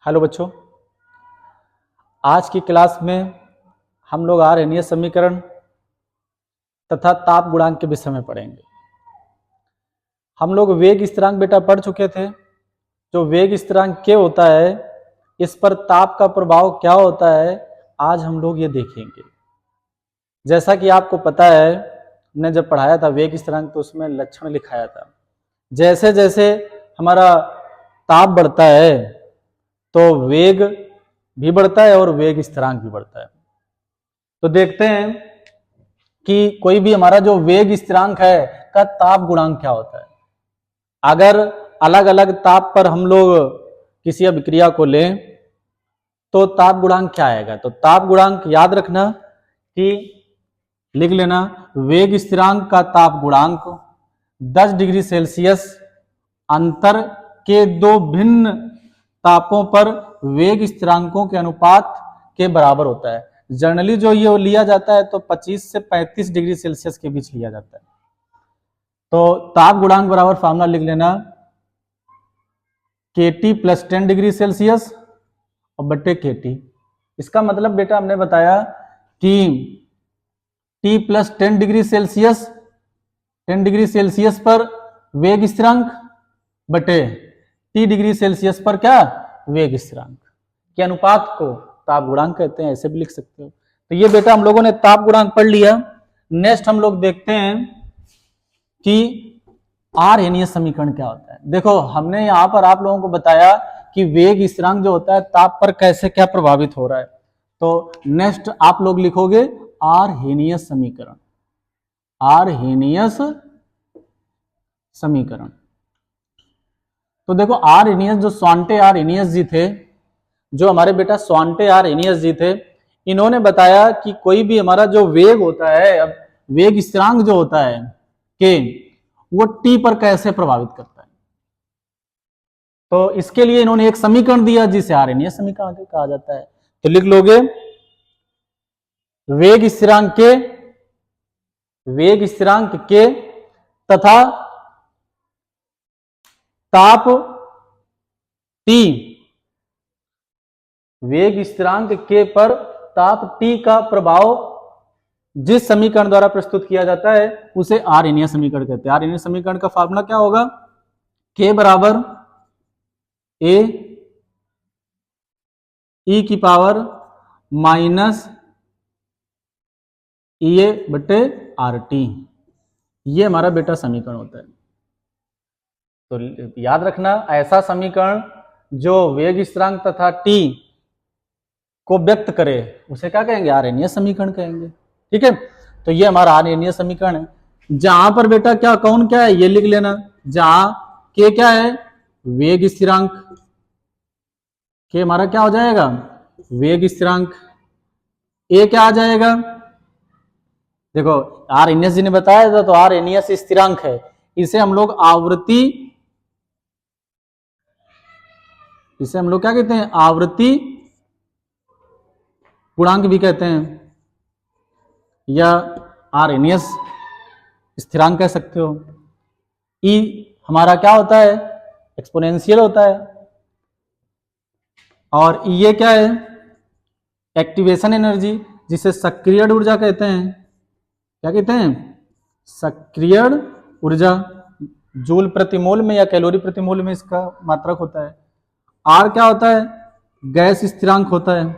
Hello बच्चों, आज की क्लास में हम लोग आर्यनीय समीकरण तथा ताप गुणांक के विषय में पढ़ेंगे। हम लोग वेग स्थिरांक बेटा पढ़ चुके थे। जो वेग स्थिरांक क्या होता है, इस पर ताप का प्रभाव क्या होता है, आज हम लोग ये देखेंगे। जैसा कि आपको पता है, हमने जब पढ़ाया था वेग स्थिरांक तो उसमें लक्षण लिखाया था। जैसे जैसे हमारा ताप बढ़ता है तो वेग भी बढ़ता है और वेग स्थिरांक भी बढ़ता है। तो देखते हैं कि कोई भी हमारा जो वेग स्थिरांक है का ताप गुणांक क्या होता है। अगर अलग अलग ताप पर हम लोग किसी अभिक्रिया को लें तो ताप गुणांक क्या आएगा। तो ताप गुणांक याद रखना कि लिख लेना, वेग स्थिरांक का ताप गुणांक 10 डिग्री सेल्सियस अंतर के दो भिन्न तापों पर वेग स्थिरांकों के अनुपात के बराबर होता है। जनरली जो ये लिया जाता है तो 25 से 35 डिग्री सेल्सियस के बीच लिया जाता है। तो ताप गुणांक बराबर फार्मूला लिख लेना, KT प्लस 10 डिग्री सेल्सियस और बट्टे KT। इसका मतलब बेटा हमने बताया कि T plus 10 degree Celsius 10 degree Celsius पर वेग स्थिरांक बटे T डिग्री सेल्सियस पर क्या वेग स्थिरांक के अनुपात को ताप गुणांक कहते हैं। ऐसे भी लिख सकते हो। तो ये बेटा हम लोगों ने ताप गुणांक पढ़ लिया। नेक्स्ट हम लोग देखते हैं कि आर्यनीय समीकरण क्या होता है। देखो, हमने यहां पर आप लोगों को बताया कि वेग स्थिरांक जो होता है ताप पर कैसे क्या प्रभावित हो रहा है। तो नेक्स्ट आप लोग लिखोगे आर्यनीय समीकरण। आर्यनीय समीकरण। तो देखो, आर्यनीयस जो स्वांटे आर्यनीयस जी थे, जो हमारे बेटा स्वांटे आर्यनीयस जी थे, इन्होंने बताया कि कोई भी हमारा जो वेग होता है, अब वेग स्थिरांक जो होता है के वो टी पर कैसे प्रभावित करता है। तो इसके लिए इन्होंने एक समीकरण दिया जिसे आर्यनीय समीकरण कहा जाता है। तो लिख लोगे, वेग स्थिरांक के तथा ताप T, वेग स्थिरांक के पर ताप T का प्रभाव जिस समीकरण द्वारा प्रस्तुत किया जाता है उसे आर्यनीय समीकरण कहते हैं। आर्यनीय समीकरण का फार्मूला क्या होगा, K बराबर A e की पावर माइनस EA बटे RT। ये हमारा बेटा समीकरण होता है। तो याद रखना, ऐसा समीकरण जो वेग स्थिरांक तथा T को व्यक्त करे उसे क्या कहेंगे, आर्यनीय समीकरण कहेंगे। ठीक है, तो ये हमारा आर्यनीय समीकरण है। जहां पर बेटा क्या कौन क्या है ये लिख लेना। जहां के क्या है वेग स्थिरांक, के हमारा क्या हो जाएगा वेग स्थिरांक, ए क्या आ जाएगा, देखो आर्यनीयस जी ने बताया था तो आर्यनीयस स्थिरांक है। इसे हम लोग आवृत्ति, इसे हम लोग क्या कहते हैं, आवृत्ति गुणांक भी कहते हैं, या आर्यनीयस स्थिरांक कह सकते हो। ई हमारा क्या होता है, एक्सपोनेंशियल होता है। और ये क्या है, एक्टिवेशन एनर्जी, जिसे सक्रिय ऊर्जा कहते हैं। क्या कहते हैं, सक्रिय ऊर्जा। जूल प्रति मोल में या कैलोरी प्रति मोल में इसका मात्रक होता है। आर क्या होता है, गैस स्थिरांक होता है।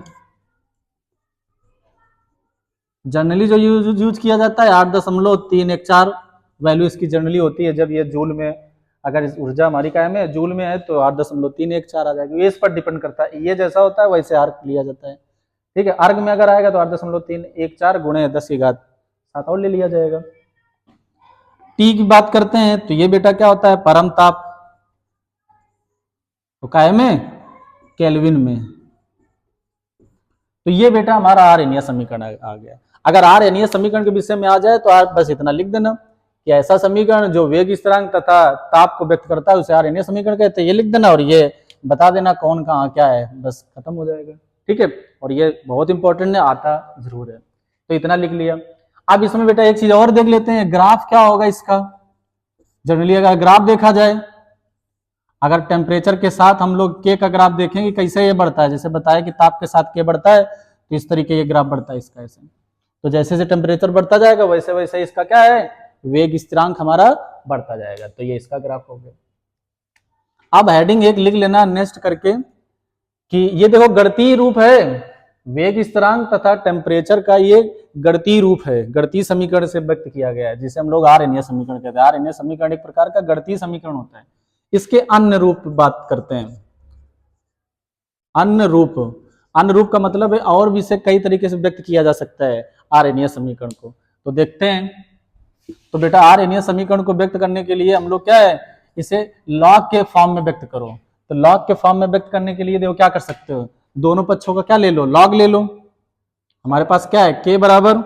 जनरली जो यूज किया जाता है 8.314 वैल्यू इसकी जनरली होती है। जब ये जूल में, अगर इस ऊर्जा हमारी कायम है जूल में है तो 8.314 आ जाएगी। ये इस पर डिपेंड करता है, ये जैसा होता है वैसे आर्क लिया जाता है। ठीक है, अर्ग में अगर आएगा तो 8.314 गुणे 10⁻7 और ले लिया जाएगा। टी की बात करते हैं तो ये बेटा क्या होता है, परम ताप। तो काय में, केल्विन में। तो ये बेटा हमारा आर्यनीय समीकरण आ गया। अगर आर्यनीय समीकरण के विषय में आ जाए तो आप बस इतना लिख देना कि ऐसा समीकरण जो वेग स्थिरांक तथा ताप को व्यक्त करता है उसे आर्यनीय समीकरण कहते हैं। ये लिख देना और ये बता देना कौन कहाँ क्या है, बस खत्म हो जाएगा। ठीक है, और ये बहुत इंपॉर्टेंट है, आता जरूर है। तो इतना लिख लिया। अब इसमें बेटा एक चीज और देख लेते हैं, ग्राफ क्या होगा इसका। जनरली अगर ग्राफ देखा जाए, अगर टेम्परेचर के साथ हम लोग के का ग्राफ देखेंगे कैसे ये बढ़ता है, जैसे बताया कि ताप के साथ के बढ़ता है तो इस तरीके ये ग्राफ बढ़ता है इसका ऐसे। तो जैसे जैसे टेम्परेचर बढ़ता जाएगा वैसे वैसे इसका क्या है, वेग स्थिरांक हमारा बढ़ता जाएगा। तो ये इसका ग्राफ हो गया। अब हेडिंग एक लिख लेना नेक्स्ट करके कि ये देखो गणितीय रूप है, वेग स्थिरांक तथा टेम्परेचर का ये गणितीय रूप है, गणितीय समीकरण से व्यक्त किया गया है, जिसे हम लोग आर्यनीय समीकरण कहते हैं। आर्यनीय समीकरण एक प्रकार का गणितीय समीकरण होता है। इसके अन्य रूप बात करते हैं। अन्य रूप का मतलब है और भी इसे कई तरीके से व्यक्त किया जा सकता है आर्यनीय समीकरण को। तो देखते हैं। तो बेटा आर्यनीय समीकरण को व्यक्त करने के लिए हम लोग क्या है, इसे लॉग के फॉर्म में व्यक्त करो। तो लॉग के फॉर्म में व्यक्त करने के लिए देखो क्या कर सकते हो, दोनों पक्षों का क्या ले लो, लॉग ले लो। हमारे पास क्या है, के बराबर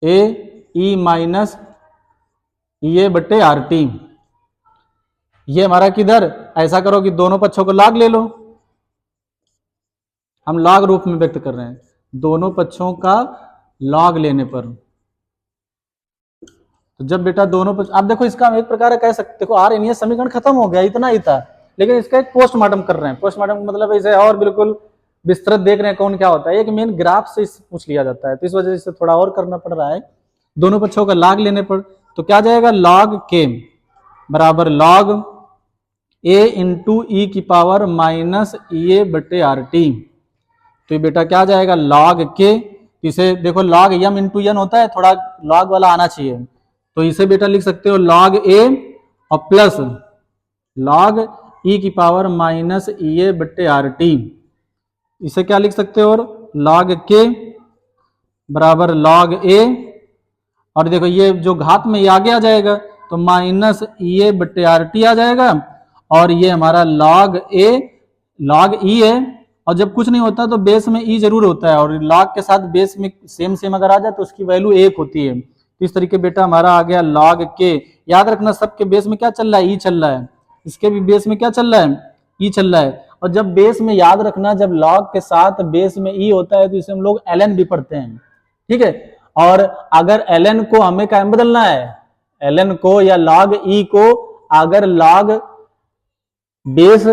ए ई माइनस ए बटे आर टी। ये हमारा किधर, ऐसा करो कि दोनों पक्षों को लॉग ले लो। हम लॉग रूप में व्यक्त कर रहे हैं, दोनों पक्षों का लॉग लेने पर। तो जब बेटा दोनों पक्ष, आप देखो इसका हम एक प्रकार कह सकते, देखो आर्यनीय समीकरण खत्म हो गया, इतना ही था, लेकिन इसका एक पोस्टमार्टम कर रहे हैं। पोस्टमार्टम मतलब इसे और बिल्कुल विस्तृत देख रहे हैं कौन क्या होता है। एक मेन ग्राफ से पूछ लिया जाता है, तो इस वजह से थोड़ा और करना पड़ रहा है। दोनों पक्षों का लॉग लेने पर तो क्या जाएगा, लॉग के बराबर लॉग ए इंटू ई की पावर माइनस ए बटे आर टी। तो ये बेटा क्या जाएगा, लॉग के, इसे देखो लॉग यम इंटू एन होता है, थोड़ा लॉग वाला आना चाहिए। तो इसे बेटा लिख सकते हो लॉग ए और प्लस लॉग ई की पावर माइनस ए बटे आर टी। इसे क्या लिख सकते हो, लॉग के बराबर लॉग ए, और देखो ये जो घात में ये आगे आ जाएगा तो माइनस ए बटे आर टी आ जाएगा, और ये हमारा लॉग ए लॉग ई है। और जब कुछ नहीं होता तो बेस में ई जरूर होता है, और लॉग के साथ बेस में सेम सेम अगर आ जाए तो उसकी वैल्यू 1 होती है। तो इस तरीके बेटा हमारा आ गया लॉग के। याद रखना सबके बेस में क्या चल रहा है, ई चल रहा है, इसके भी बेस में क्या चल रहा है, ई चल रहा है। और जब बेस में, याद रखना जब लॉग के साथ बेस में ई होता है तो इसे हम लोग ln भी पढ़ते हैं, ठीक है। और अगर ln को हमें क्या बदलना है, ln को या log e को अगर log बेस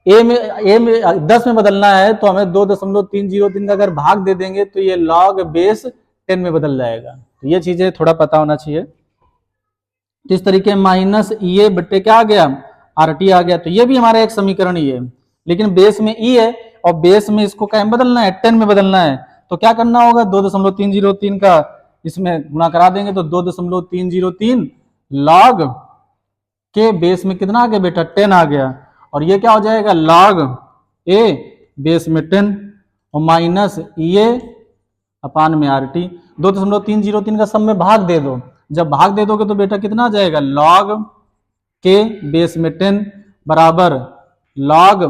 ए में 10 में बदलना है तो हमें 2.303 का अगर भाग दे देंगे तो ये log बेस 10 में बदल जाएगा। तो ये चीजें थोड़ा पता होना चाहिए। तो इस तरीके माइनस ए बट्टे क्या आ गया, आर टी आ गया। तो ये भी हमारा एक समीकरण ही है, लेकिन बेस में ई है और बेस में इसको क्या बदलना है, 10 में बदलना है। तो क्या करना होगा, 2.303 का इसमें गुणा करा देंगे तो 2.303 लॉग के बेस में कितना आ गया बेटा, 10 आ गया। और ये क्या हो जाएगा, लॉग ए बेस में 10 और माइनस ए अपान में आर टी। 2.303 का सब में भाग दे दो, जब भाग दे दोगे तो बेटा कितना आ जाएगा, लॉग के बेस में 10 बराबर लॉग,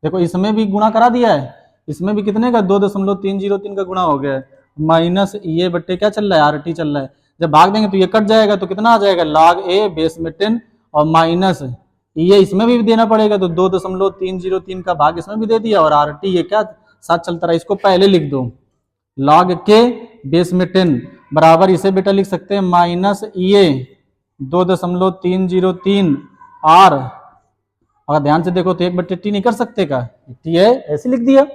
देखो इसमें भी गुणा करा दिया है, इसमें भी कितने का 2.303 का गुणा हो गया है, माइनस ए बट्टे क्या चल रहा है, आर टी चल रहा है। जब भाग देंगे तो ये कट जाएगा तो कितना आ जाएगा, लॉग ए बेस में 10 और माइनस ये इसमें भी देना पड़ेगा तो 2.303 का भाग इसमें भी दे दिया, और आर टी ये क्या साथ चलता रहा, इसको पहले लिख दो, लॉग के बेस में 10 बराबर इसे बेटा लिख सकते हैं माइनस ए 2.303 आर। अगर ध्यान से देखो तो 1/t नहीं कर सकते का, टी है ऐसे लिख दिया।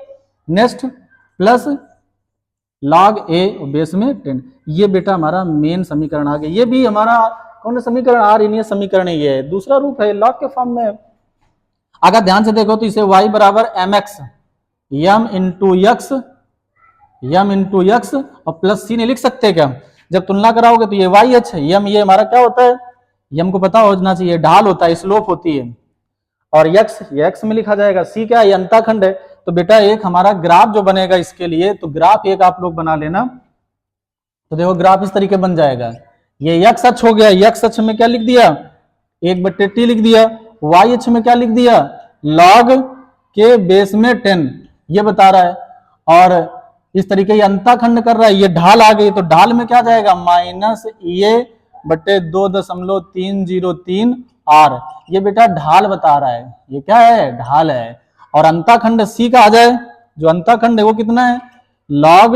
नेक्स्ट प्लस लॉग ए बेस में 10, ये बेटा हमारा मेन समीकरण आ गया। ये भी हमारा कौन सा समीकरण, आर्यनीय समीकरण ये है, दूसरा रूप है, लॉग के फॉर्म में। अगर ध्यान से देखो तो इसे y बराबर mx यम इंटू यक्स और प्लस सी नहीं लिख सकते क्या, जब तुलना कराओगे तो ये वाई एच है, यम ये हमारा क्या होता है, यम को पता होना चाहिए, ढाल होता है, स्लोप होती है, और यक्स में लिखा जाएगा, सी क्या है, अंताखंड है। तो बेटा एक हमारा ग्राफ जो बनेगा इसके लिए, तो ग्राफ एक आप लोग बना लेना। तो देखो ग्राफ इस तरीके बन जाएगा, ये यक्स अक्ष हो गया, यक्स अक्ष में क्या लिख दिया, 1/t लिख दिया, वाई अक्ष में क्या लिख दिया, लॉग के बेस में 10 ये बता रहा है, और इस तरीके ये अंताखंड कर रहा है, ये ढाल आ गई तो ढाल में क्या जाएगा, माइनस ए बट्टे 2.303 आर। ये बेटा ढाल बता रहा है, ये क्या है, ढाल है। और अंताखंड सी का आ जाए, जो अंताखंड है वो कितना है, लॉग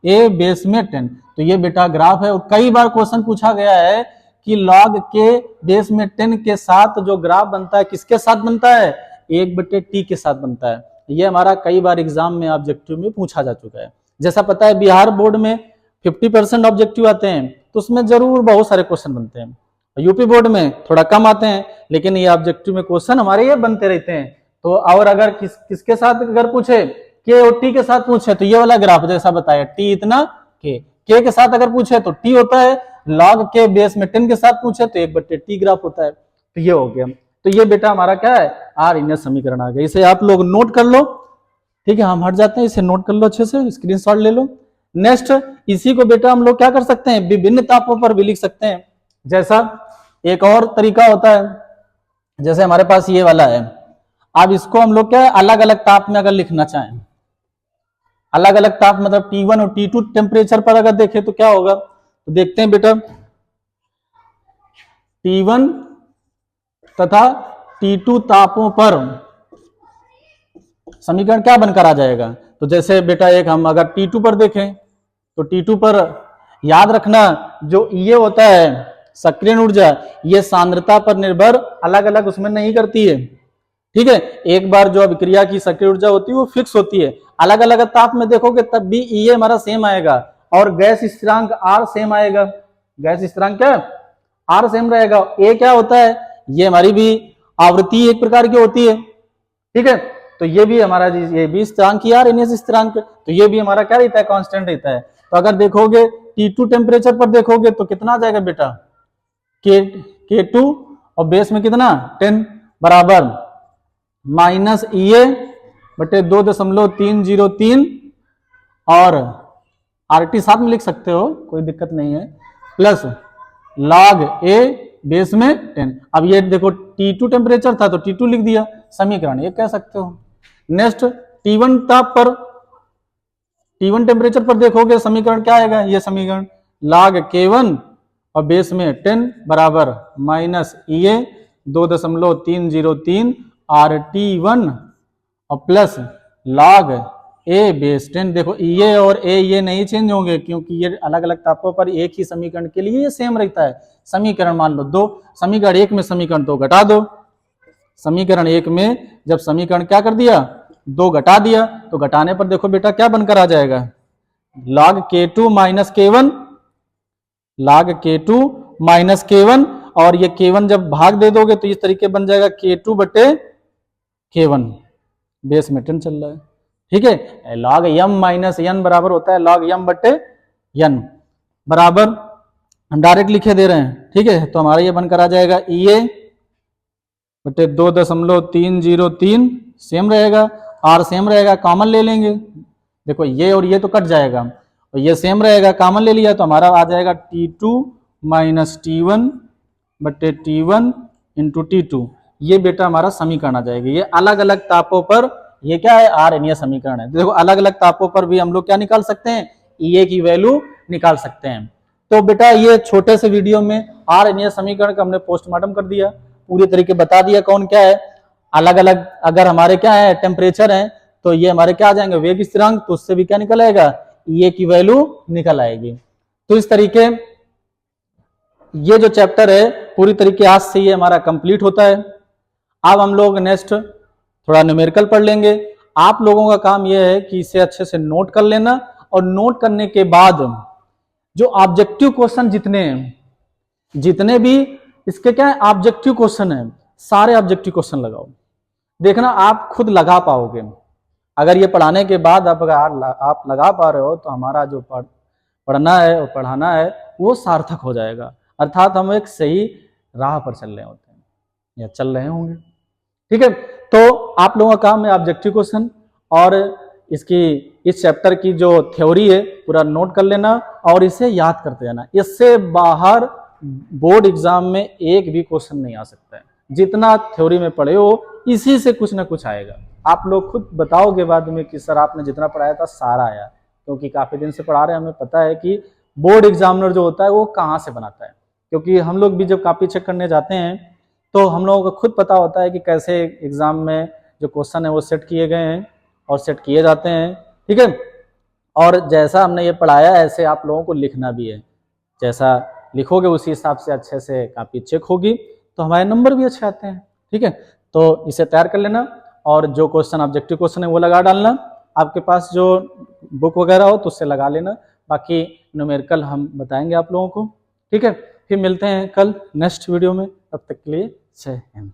ए बेस में 10। तो ये बेटा ग्राफ है। और कई बार क्वेश्चन पूछा गया है कि log के बेस में 10 के साथ जो ग्राफ बनता है किसके साथ बनता है, 1/t के साथ बनता है। ये हमारा कई बार एग्जाम में ऑब्जेक्टिव में पूछा जा चुका है। जैसा पता है बिहार बोर्ड में 50% ऑब्जेक्टिव आते हैं, तो उसमें जरूर बहुत सारे क्वेश्चन बनते हैं। यूपी बोर्ड में थोड़ा कम आते हैं, लेकिन ये ऑब्जेक्टिव में क्वेश्चन हमारे ये बनते रहते हैं। तो और अगर किसके साथ अगर पूछे, के और टी के साथ पूछे तो ये वाला ग्राफ जैसा बताया, टी इतना के के साथ अगर पूछे तो टी होता है, लॉग के बेस में 10 के साथ पूछे तो 1/t ग्राफ होता है। तो ये हो गया। तो ये बेटा हमारा क्या है, आर इनर समीकरण आ गया। इसे आप लोग नोट कर लो, ठीक है। हम हट जाते हैं, इसे नोट कर लो अच्छे से, स्क्रीनशॉट ले लो। नेक्स्ट, इसी को बेटा हम लोग क्या कर सकते हैं, विभिन्न तापों पर भी लिख सकते हैं। जैसा एक और तरीका होता है, जैसे हमारे पास ये वाला है, अब इसको हम लोग क्या अलग अलग ताप में अगर लिखना चाहें, अलग अलग ताप मतलब T1 और T2 टेम्परेचर पर अगर देखें तो क्या होगा, तो देखते हैं बेटा T1 तथा T2 तापों पर समीकरण क्या बनकर आ जाएगा। तो जैसे बेटा एक हम अगर T2 पर देखें तो T2 पर याद रखना जो ये होता है सक्रियण ऊर्जा, ये सांद्रता पर निर्भर अलग अलग उसमें नहीं करती है, ठीक है। एक बार जो अभिक्रिया की सक्रिय ऊर्जा होती है वो फिक्स होती है। अलग अलग ताप में देखोगे तब भी ये हमारा सेम आएगा, और गैस स्थिरांक आर सेम आएगा। गैस स्थिरांक क्या आर सेम रहेगा। ए क्या होता है, ये हमारी भी आवृत्ति एक प्रकार की होती है, ठीक है। तो ये भी हमारा ये भी स्थिरांक ही आर इनियस स्थिरांक, तो ये भी हमारा क्या रहता है, कांस्टेंट रहता है। तो अगर देखोगे T2 टेम्परेचर पर देखोगे तो कितना आ जाएगा बेटा, K2 और बेस में कितना 10 बराबर माइनस EA बटे 2.303 और RT साथ में लिख सकते हो, कोई दिक्कत नहीं है, प्लस log A बेस में 10। अब ये देखो T2 टेम्परेचर था तो T2 लिख दिया, समीकरण ये कह सकते हो। नेक्स्ट T1 ताप पर, T1 टेम्परेचर पर देखोगे समीकरण क्या आएगा, ये समीकरण log K1 और बेस में 10 बराबर माइनस EA 2.303 RT1 और प्लस log A बेस 10। देखो ये और A ये नहीं चेंज होंगे क्योंकि ये अलग अलग तापों पर एक ही समीकरण के लिए ये सेम रहता है। समीकरण मान लो 2, समीकरण 1 में समीकरण 2 घटा दो, समीकरण 1 में जब समीकरण क्या कर दिया 2 घटा दिया, तो घटाने पर देखो बेटा क्या बनकर आ जाएगा, log K2 minus K1, log K2 minus K1, और ये K1 जब भाग दे दोगे तो इस तरीके बन जाएगा K2 बटे K1 बेस में 10 चल रहा है, ठीक है। log m माइनस n बराबर होता है log m बटे n, बराबर हम डायरेक्ट लिखे दे रहे हैं, ठीक है। तो हमारा ये बनकर आ जाएगा EA बटे 2.303 सेम रहेगा, R सेम रहेगा, कॉमन ले लेंगे, देखो ये और ये तो कट जाएगा और ये सेम रहेगा, कॉमन ले लिया तो हमारा आ जाएगा T2 माइनस T1 बटे T1 इंटू T2। ये बेटा हमारा समीकरण आ जाएगा। ये अलग अलग तापों पर ये क्या है, आर एनीय समीकरण है। देखो अलग अलग तापों पर भी हम लोग क्या निकाल सकते हैं, EA की वैल्यू निकाल सकते हैं। तो बेटा ये छोटे से वीडियो में आर एनीय समीकरण का हमने पोस्टमार्टम कर दिया, पूरी तरीके बता दिया कौन क्या है। अलग अलग अगर हमारे क्या है टेम्परेचर है तो ये हमारे क्या आ जाएंगे वेग स्थिरांक, तो उससे भी क्या निकल आएगा, EA की वैल्यू निकल आएगी। तो इस तरीके ये जो चैप्टर है पूरी तरीके आज से ये हमारा कंप्लीट होता है। अब हम लोग नेक्स्ट थोड़ा न्यूमेरिकल पढ़ लेंगे। आप लोगों का काम यह है कि इसे अच्छे से नोट कर लेना, और नोट करने के बाद जो ऑब्जेक्टिव क्वेश्चन जितने भी इसके क्या है ऑब्जेक्टिव क्वेश्चन है, सारे ऑब्जेक्टिव क्वेश्चन लगाओ, देखना आप खुद लगा पाओगे। अगर ये पढ़ाने के बाद आप लगा पा रहे हो तो हमारा जो पढ़ना है और पढ़ाना है वो सार्थक हो जाएगा, अर्थात हम एक सही राह पर चल रहे होते हैं या चल रहे होंगे, ठीक है। तो आप लोगों का काम है ऑब्जेक्टिव क्वेश्चन और इस चैप्टर की जो थ्योरी है पूरा नोट कर लेना और इसे याद करते जाना। इससे बाहर बोर्ड एग्जाम में एक भी क्वेश्चन नहीं आ सकता है। जितना थ्योरी में पढ़े हो इसी से कुछ ना कुछ आएगा। आप लोग खुद बताओगे बाद में कि सर आपने जितना पढ़ाया था सारा आया, क्योंकि काफी दिन से पढ़ा रहे हैं, हमें पता है कि बोर्ड एग्जामिनर जो होता है वो कहाँ से बनाता है। क्योंकि हम लोग भी जब कॉपी चेक करने जाते हैं तो हम लोगों को खुद पता होता है कि कैसे एग्जाम में जो क्वेश्चन है वो सेट किए गए हैं और सेट किए जाते हैं, ठीक है। और जैसा हमने ये पढ़ाया ऐसे आप लोगों को लिखना भी है, जैसा लिखोगे उसी हिसाब से अच्छे से कापी चेक होगी, तो हमारे नंबर भी अच्छे आते हैं। ठीक है, तो इसे तैयार कर लेना और जो क्वेश्चन ऑब्जेक्टिव क्वेश्चन है वो लगा डालना। आपके पास जो बुक वगैरह हो तो उससे लगा लेना, बाकी न्यूमेरिकल हम बताएंगे आप लोगों को। ठीक है, फिर मिलते हैं कल नेक्स्ट वीडियो में, तब तक के लिए जय हिंद।